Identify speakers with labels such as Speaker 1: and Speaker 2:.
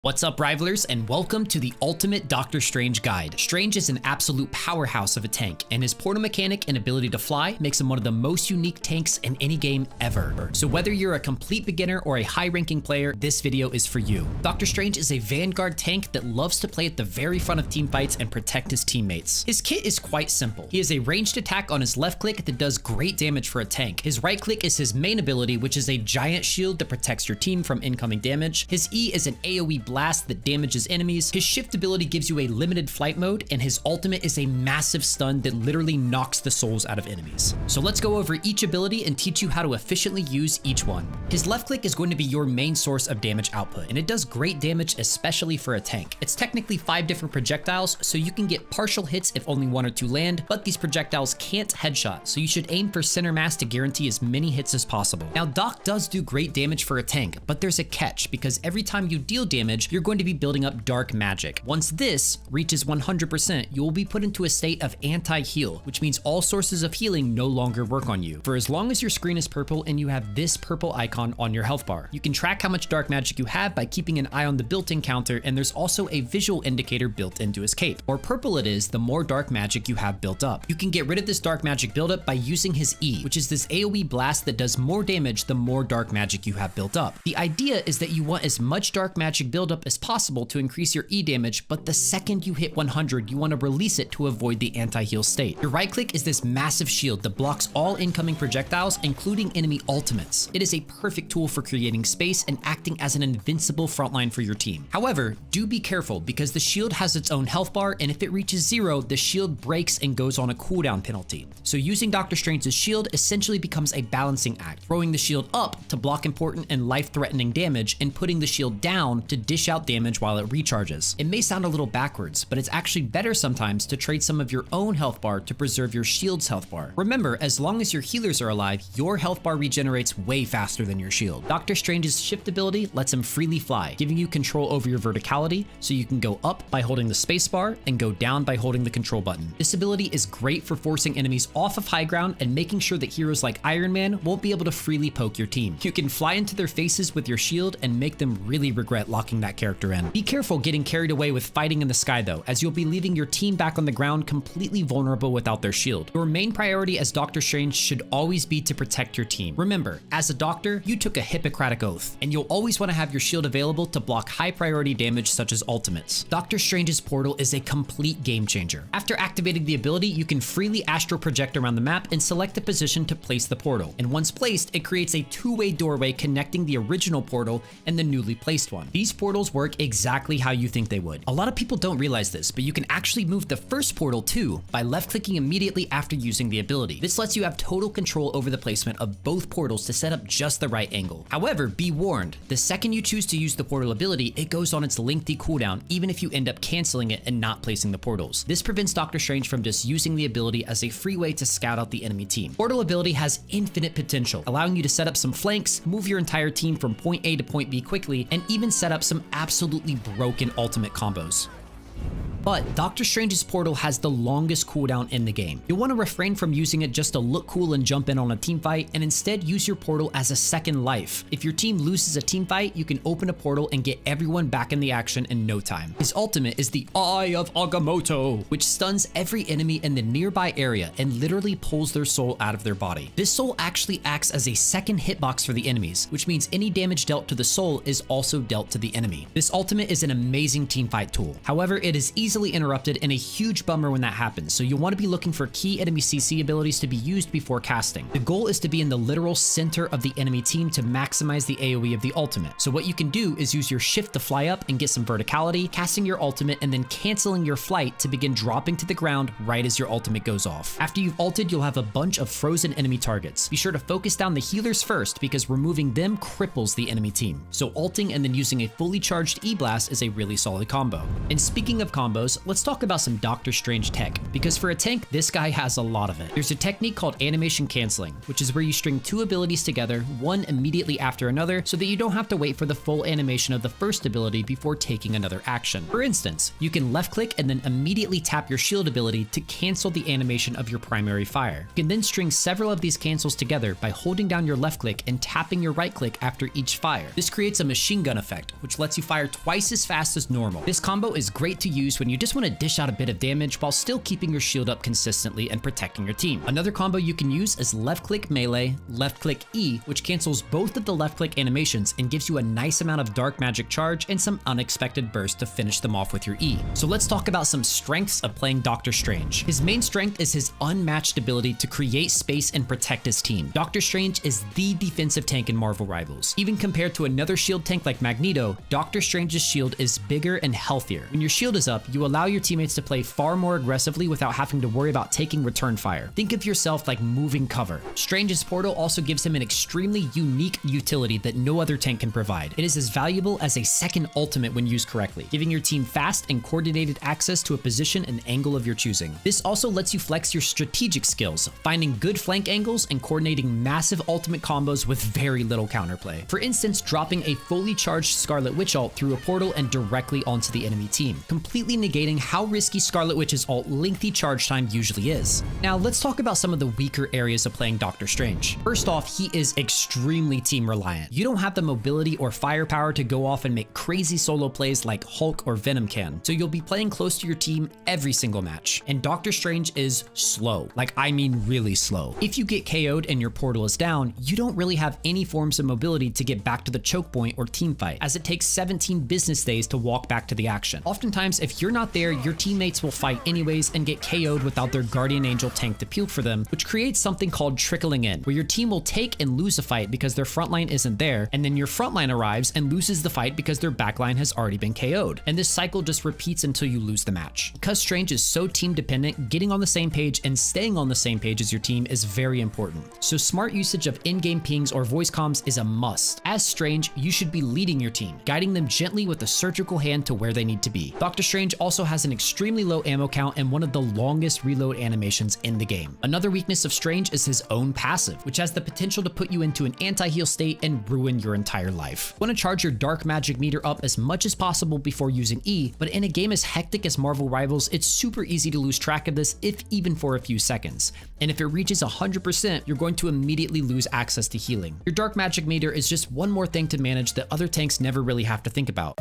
Speaker 1: What's up, Rivalers, and welcome to the Ultimate Doctor Strange Guide. Strange is an absolute powerhouse of a tank, and his portal mechanic and ability to fly makes him one of the most unique tanks in any game ever. So whether you're a complete beginner or a high-ranking player, this video is for you. Doctor Strange is a Vanguard tank that loves to play at the very front of team fights and protect his teammates. His kit is quite simple. He has a ranged attack on his left click that does great damage for a tank. His right click is his main ability, which is a giant shield that protects your team from incoming damage. His E is an AoE blast that damages enemies. His shift ability gives you a limited flight mode, and his ultimate is a massive stun that literally knocks the souls out of enemies. So let's go over each ability and teach you how to efficiently use each one. His left click is going to be your main source of damage output, and it does great damage, especially for a tank. It's technically 5 different projectiles, so you can get partial hits if only 1 or 2 land, but these projectiles can't headshot, so you should aim for center mass to guarantee as many hits as possible. Now, Doc does do great damage for a tank, but there's a catch, because every time you deal damage, you're going to be building up dark magic. Once this reaches 100%, you will be put into a state of anti-heal, which means all sources of healing no longer work on you. For as long as your screen is purple and you have this purple icon on your health bar, you can track how much dark magic you have by keeping an eye on the built-in counter, and there's also a visual indicator built into his cape. The more purple it is, the more dark magic you have built up. You can get rid of this dark magic buildup by using his E, which is this AoE blast that does more damage the more dark magic you have built up. The idea is that you want as much dark magic buildup as possible to increase your E damage, but the second you hit 100, you want to release it to avoid the anti-heal state. Your right click is this massive shield that blocks all incoming projectiles, including enemy ultimates. It is a perfect tool for creating space and acting as an invincible frontline for your team. However, do be careful, because the shield has its own health bar, and if it reaches 0, the shield breaks and goes on a cooldown penalty. So using Doctor Strange's shield essentially becomes a balancing act, throwing the shield up to block important and life-threatening damage, and putting the shield down to dish out damage while it recharges. It may sound a little backwards, but it's actually better sometimes to trade some of your own health bar to preserve your shield's health bar. Remember, as long as your healers are alive, your health bar regenerates way faster than your shield. Doctor Strange's shift ability lets him freely fly, giving you control over your verticality, so you can go up by holding the spacebar and go down by holding the control button. This ability is great for forcing enemies off of high ground and making sure that heroes like Iron Man won't be able to freely poke your team. You can fly into their faces with your shield and make them really regret locking that character in. Be careful getting carried away with fighting in the sky though, as you'll be leaving your team back on the ground completely vulnerable without their shield. Your main priority as Doctor Strange should always be to protect your team. Remember, as a doctor, you took a Hippocratic oath, and you'll always want to have your shield available to block high priority damage such as ultimates. Doctor Strange's portal is a complete game changer. After activating the ability, you can freely astral project around the map and select a position to place the portal. And once placed, it creates a 2-way doorway connecting the original portal and the newly placed one. These portals work exactly how you think they would. A lot of people don't realize this, but you can actually move the first portal too by left-clicking immediately after using the ability. This lets you have total control over the placement of both portals to set up just the right angle. However, be warned, the second you choose to use the portal ability, it goes on its lengthy cooldown, even if you end up canceling it and not placing the portals. This prevents Doctor Strange from just using the ability as a free way to scout out the enemy team. Portal ability has infinite potential, allowing you to set up some flanks, move your entire team from point A to point B quickly, and even set up some absolutely broken ultimate combos. But Doctor Strange's portal has the longest cooldown in the game. You'll want to refrain from using it just to look cool and jump in on a team fight, and instead use your portal as a second life. If your team loses a team fight, you can open a portal and get everyone back in the action in no time. His ultimate is the Eye of Agamotto, which stuns every enemy in the nearby area and literally pulls their soul out of their body. This soul actually acts as a second hitbox for the enemies, which means any damage dealt to the soul is also dealt to the enemy. This ultimate is an amazing teamfight tool. However, it is easily interrupted, and a huge bummer when that happens, so you'll want to be looking for key enemy CC abilities to be used before casting. The goal is to be in the literal center of the enemy team to maximize the AoE of the ultimate. So what you can do is use your shift to fly up and get some verticality, casting your ultimate, and then canceling your flight to begin dropping to the ground right as your ultimate goes off. After you've ulted, you'll have a bunch of frozen enemy targets. Be sure to focus down the healers first, because removing them cripples the enemy team. So ulting and then using a fully charged E-blast is a really solid combo. And speaking of combos, combos, let's talk about some Doctor Strange tech, because for a tank, this guy has a lot of it. There's a technique called animation canceling, which is where you string two abilities together, one immediately after another, so that you don't have to wait for the full animation of the first ability before taking another action. For instance, you can left click and then immediately tap your shield ability to cancel the animation of your primary fire. You can then string several of these cancels together by holding down your left click and tapping your right click after each fire. This creates a machine gun effect, which lets you fire twice as fast as normal. This combo is great to use when you just want to dish out a bit of damage while still keeping your shield up consistently and protecting your team. Another combo you can use is left click melee, left click E, which cancels both of the left click animations and gives you a nice amount of dark magic charge and some unexpected burst to finish them off with your E. So let's talk about some strengths of playing Doctor Strange. His main strength is his unmatched ability to create space and protect his team. Doctor Strange is the defensive tank in Marvel Rivals. Even compared to another shield tank like Magneto, Doctor Strange's shield is bigger and healthier. When your shield is up, you allow your teammates to play far more aggressively without having to worry about taking return fire. Think of yourself like moving cover. Strange's portal also gives him an extremely unique utility that no other tank can provide. It is as valuable as a second ultimate when used correctly, giving your team fast and coordinated access to a position and angle of your choosing. This also lets you flex your strategic skills, finding good flank angles and coordinating massive ultimate combos with very little counterplay. For instance, dropping a fully charged Scarlet Witch ult through a portal and directly onto the enemy team, completely negating how risky Scarlet Witch's ult lengthy charge time usually is. Now let's talk about some of the weaker areas of playing Doctor Strange. First off, he is extremely team reliant. You don't have the mobility or firepower to go off and make crazy solo plays like Hulk or Venom can, so you'll be playing close to your team every single match. And Doctor Strange is slow, like I mean really slow. If you get KO'd and your portal is down, you don't really have any forms of mobility to get back to the choke point or team fight, as it takes 17 business days to walk back to the action. Oftentimes, if you're not there, your teammates will fight anyways and get KO'd without their Guardian Angel tank to peel for them, which creates something called trickling in, where your team will take and lose a fight because their frontline isn't there, and then your frontline arrives and loses the fight because their backline has already been KO'd. And this cycle just repeats until you lose the match. Because Strange is so team dependent, getting on the same page and staying on the same page as your team is very important. So smart usage of in-game pings or voice comms is a must. As Strange, you should be leading your team, guiding them gently with a surgical hand to where they need to be. Doctor Strange also has an extremely low ammo count and one of the longest reload animations in the game. Another weakness of Strange is his own passive, which has the potential to put you into an anti-heal state and ruin your entire life. You want to charge your dark magic meter up as much as possible before using E, but in a game as hectic as Marvel Rivals, it's super easy to lose track of this, if even for a few seconds. And if it reaches 100%, you're going to immediately lose access to healing. Your dark magic meter is just one more thing to manage that other tanks never really have to think about.